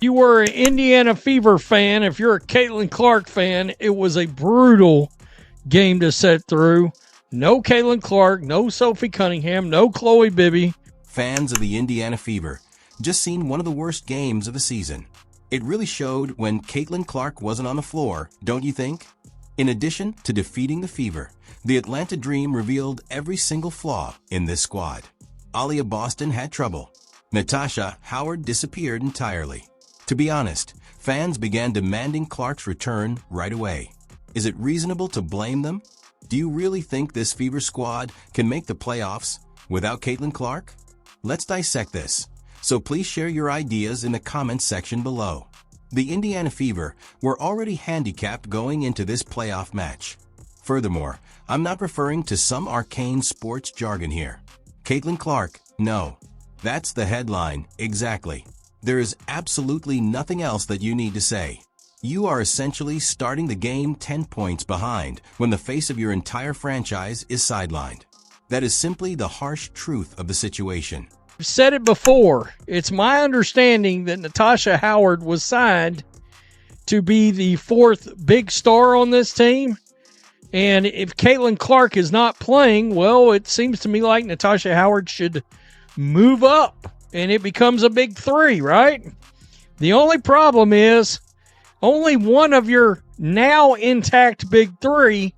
You were an Indiana Fever fan. If you're a Caitlin Clark fan, it was a brutal game to sit through. No Caitlin Clark, no Sophie Cunningham, no Chloe Bibby. Fans of the Indiana Fever, just seen one of the worst games of the season. It really showed when Caitlin Clark wasn't on the floor, don't you think? In addition to defeating the Fever, the Atlanta Dream revealed every single flaw in this squad. Aaliyah Boston had trouble. Natasha Howard disappeared entirely. To be honest, fans began demanding Clark's return right away. Is it reasonable to blame them? Do you really think this Fever squad can make the playoffs without Caitlin Clark? Let's dissect this, so please share your ideas in the comments section below. The Indiana Fever were already handicapped going into this playoff match. Furthermore, I'm not referring to some arcane sports jargon here. Caitlin Clark, no. That's the headline, exactly. There is absolutely nothing else that you need to say. You are essentially starting the game 10 points behind when the face of your entire franchise is sidelined. That is simply the harsh truth of the situation. I've said it before. It's my understanding that Natasha Howard was signed to be the fourth big star on this team. And if Caitlin Clark is not playing, well, it seems to me like Natasha Howard should move up and it becomes a big three, right? The only problem is only one of your now intact big three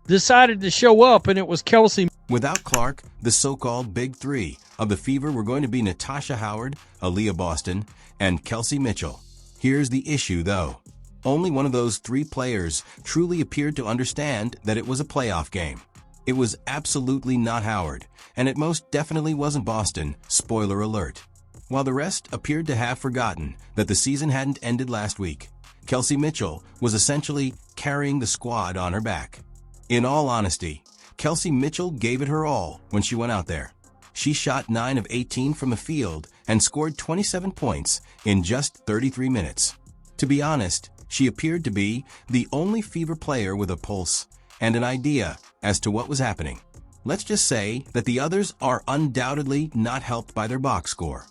decided to show up, and it was Kelsey. Without Clark, the so-called big three of the Fever were going to be Natasha Howard, Aaliyah Boston, and Kelsey Mitchell. Here's the issue, though. Only one of those three players truly appeared to understand that it was a playoff game. It was absolutely not Howard, and it most definitely wasn't Boston, spoiler alert. While the rest appeared to have forgotten that the season hadn't ended last week, Kelsey Mitchell was essentially carrying the squad on her back. In all honesty, Kelsey Mitchell gave it her all when she went out there. She shot 9 of 18 from the field and scored 27 points in just 33 minutes. To be honest, she appeared to be the only Fever player with a pulse and an idea as to what was happening. Let's just say that the others are undoubtedly not helped by their box score.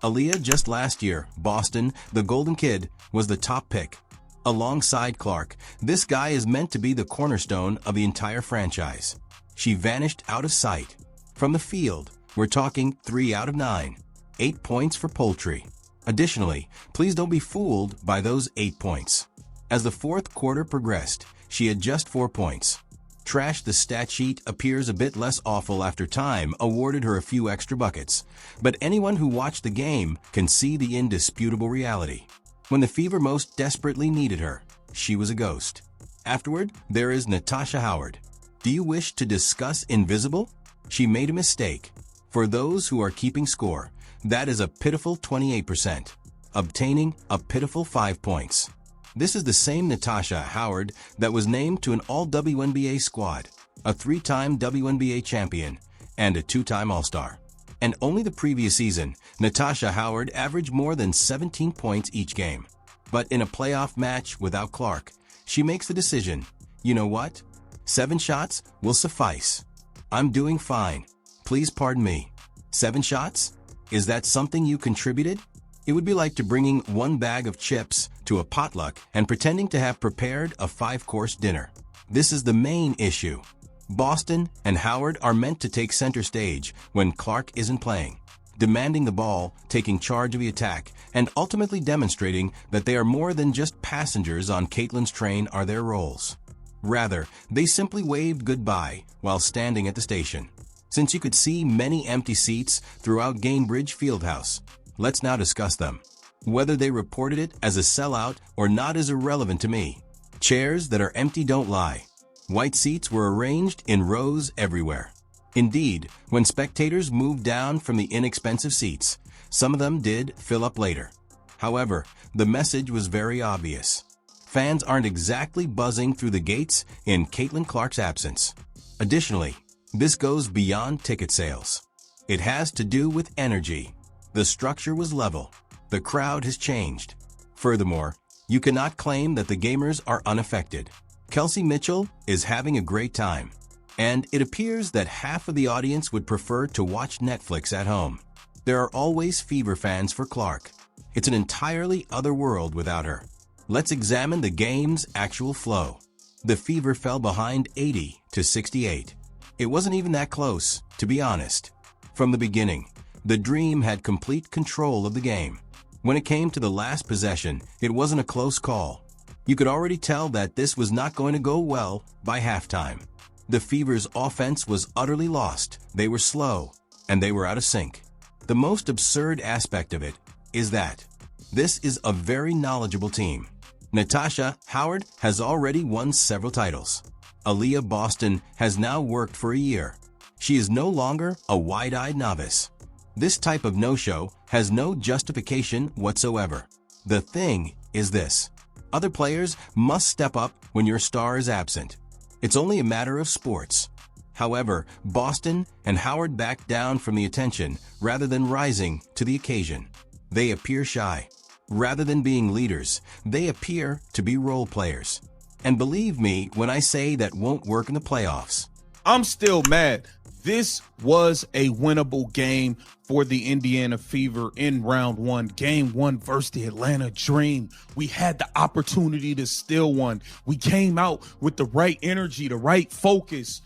Aaliyah just last year, Boston, the Golden Kid, was the top pick. Alongside Clark, this guy is meant to be the cornerstone of the entire franchise. She vanished out of sight. From the field, we're talking 3 out of 9. 8 points for poultry. Additionally, please don't be fooled by those 8 points. As the fourth quarter progressed, she had just 4 points. Trash the stat sheet appears a bit less awful after time awarded her a few extra buckets, but anyone who watched the game can see the indisputable reality. When the Fever most desperately needed her, she was a ghost. Afterward, there is Natasha Howard. Do you wish to discuss invisible? She made a mistake. For those who are keeping score, that is a pitiful 28%, obtaining a pitiful 5 points. This is the same Natasha Howard that was named to an All-WNBA squad, a 3-time WNBA champion, and a 2-time All-Star. And only the previous season, Natasha Howard averaged more than 17 points each game. But in a playoff match without Clark, she makes the decision, you know what? 7 shots will suffice. I'm doing fine. Please pardon me. 7 shots? Is that something you contributed? It would be like to bringing 1 bag of chips to a potluck and pretending to have prepared a 5-course dinner. This is the main issue. Boston and Howard are meant to take center stage when Clark isn't playing, demanding the ball, taking charge of the attack, and ultimately demonstrating that they are more than just passengers on Caitlin's train are their roles. Rather, they simply waved goodbye while standing at the station. Since you could see many empty seats throughout Gainbridge Fieldhouse, let's now discuss them. Whether they reported it as a sellout or not is irrelevant to me. Chairs that are empty don't lie. White seats were arranged in rows everywhere. Indeed, when spectators moved down from the inexpensive seats, some of them did fill up later. However, the message was very obvious. Fans aren't exactly buzzing through the gates in Caitlin Clark's absence. Additionally, this goes beyond ticket sales. It has to do with energy. The structure was level. The crowd has changed. Furthermore, You cannot claim that the gamers are unaffected. Kelsey Mitchell is having a great time, and it appears that half of the audience would prefer to watch Netflix at home. There are always Fever fans for Clark. It's an entirely other world without her. Let's examine the game's actual flow. The Fever fell behind 80-68. It wasn't even that close, to be honest. From the beginning, the Dream had complete control of the game. When it came to the last possession, it wasn't a close call. You could already tell that this was not going to go well by halftime. The Fever's offense was utterly lost. They were slow, and they were out of sync. The most absurd aspect of it is that this is a very knowledgeable team. Natasha Howard has already won several titles. Aaliyah Boston has now worked for a year. She is no longer a wide-eyed novice. This type of no-show has no justification whatsoever. The thing is this: other players must step up when your star is absent. It's only a matter of sports. However, Boston and Howard backed down from the attention rather than rising to the occasion. They appear shy. Rather than being leaders, they appear to be role players. And believe me when I say that won't work in the playoffs. I'm still mad. This was a winnable game for the Indiana Fever in round one. Game one versus the Atlanta Dream. We had the opportunity to steal one. We came out with the right energy, the right focus.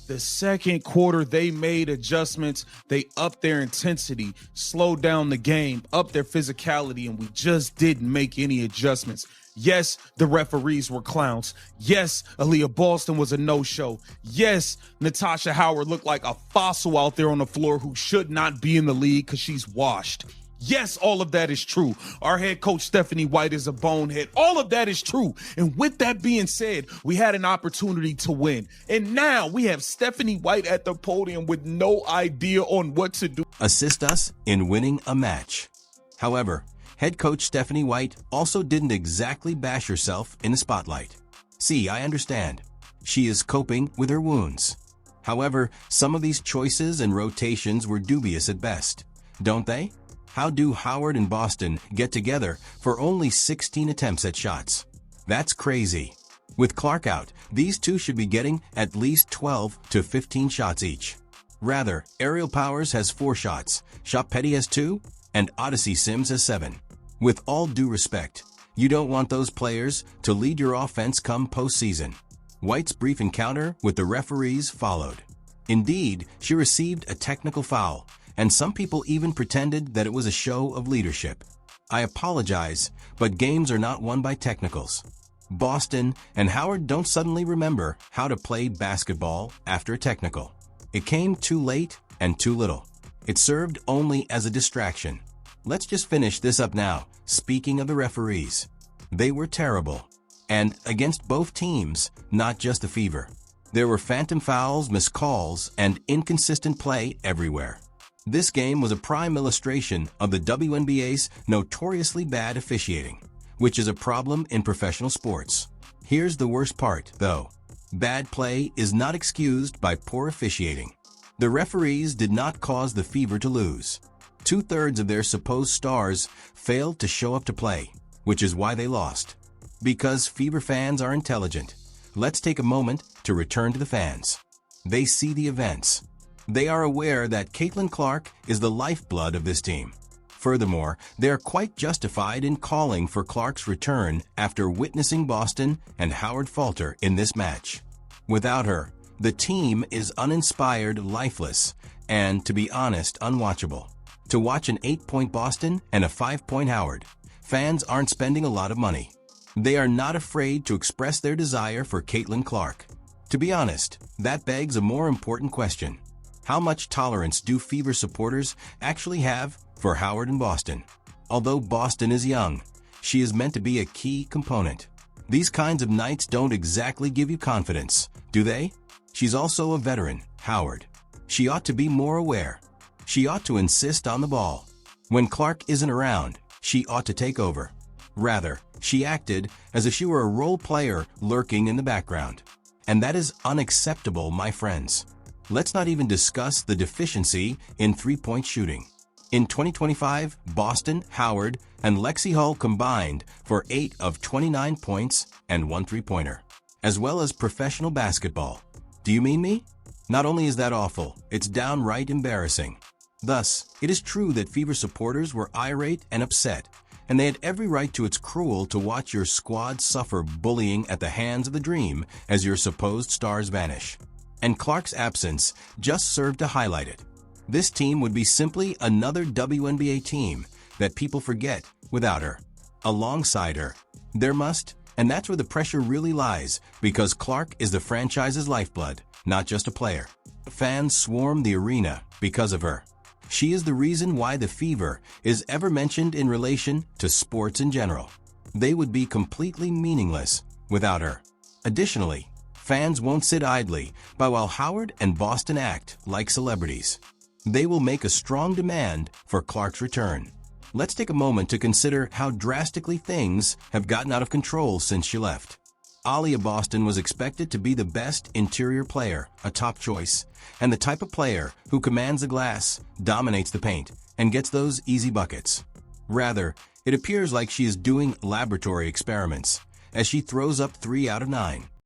The second quarter, they made adjustments. They upped their intensity, slowed down the game, upped their physicality, and we just didn't make any adjustments. Yes, the referees were clowns. Yes, Aaliyah Boston was a no-show. Yes, Natasha Howard looked like a fossil out there on the floor who should not be in the league because she's washed. Yes, all of that is true. Our head coach, Stephanie White, is a bonehead. All of that is true. And with that being said, we had an opportunity to win. And now we have Stephanie White at the podium with no idea on what to do. Assist us in winning a match. However, head coach Stephanie White also didn't exactly bash herself in the spotlight. See, I understand. She is coping with her wounds. However, some of these choices and rotations were dubious at best, don't they? How do Howard and Boston get together for only 16 attempts at shots? That's crazy. With Clark out, these two should be getting at least 12 to 15 shots each. Rather, Ariel Powers has 4 shots, Shop Petty has 2, and Odyssey Sims has 7. With all due respect, you don't want those players to lead your offense come postseason. White's brief encounter with the referees followed. Indeed, she received a technical foul, and some people even pretended that it was a show of leadership. I apologize, but games are not won by technicals. Boston and Howard don't suddenly remember how to play basketball after a technical. It came too late and too little. It served only as a distraction. Let's just finish this up now. Speaking of the referees, they were terrible. And against both teams, not just the Fever. There were phantom fouls, missed calls, and inconsistent play everywhere. This game was a prime illustration of the WNBA's notoriously bad officiating, which is a problem in professional sports. Here's the worst part, though. Bad play is not excused by poor officiating. The referees did not cause the Fever to lose. 2/3 of their supposed stars failed to show up to play, which is why they lost. Because Fever fans are intelligent, let's take a moment to return to the fans. They see the events. They are aware that Caitlin Clark is the lifeblood of this team. Furthermore, they are quite justified in calling for Clark's return after witnessing Boston and Howard falter in this match. Without her, the team is uninspired, lifeless, and, to be honest, unwatchable. To watch an 8-point Boston and a 5-point Howard, fans aren't spending a lot of money. They are not afraid to express their desire for Caitlin Clark. To be honest, that begs a more important question. How much tolerance do Fever supporters actually have for Howard and Boston? Although Boston is young, she is meant to be a key component. These kinds of nights don't exactly give you confidence, do they? She's also a veteran, Howard. She ought to be more aware. She ought to insist on the ball. When Clark isn't around, she ought to take over. Rather, she acted as if she were a role player lurking in the background. And that is unacceptable, my friends. Let's not even discuss the deficiency in 3-point shooting. In 2025, Boston, Howard, and Lexi Hull combined for 8 of 29 points and 1 3-pointer, as well as professional basketball. Do you mean me? Not only is that awful, it's downright embarrassing. Thus, it is true that Fever supporters were irate and upset, and they had every right to. It's cruel to watch your squad suffer bullying at the hands of the Dream as your supposed stars vanish. And Clark's absence just served to highlight it. This team would be simply another WNBA team that people forget without her. Alongside her, there must, and that's where the pressure really lies, because Clark is the franchise's lifeblood, not just a player. Fans swarm the arena because of her. She is the reason why the Fever is ever mentioned in relation to sports in general. They would be completely meaningless without her. Additionally, fans won't sit idly by while Howard and Boston act like celebrities. They will make a strong demand for Clark's return. Let's take a moment to consider how drastically things have gotten out of control since she left. Aaliyah Boston was expected to be the best interior player, a top choice, and the type of player who commands the glass, dominates the paint, and gets those easy buckets. Rather, it appears like she is doing laboratory experiments, as she throws up 3 out of 9.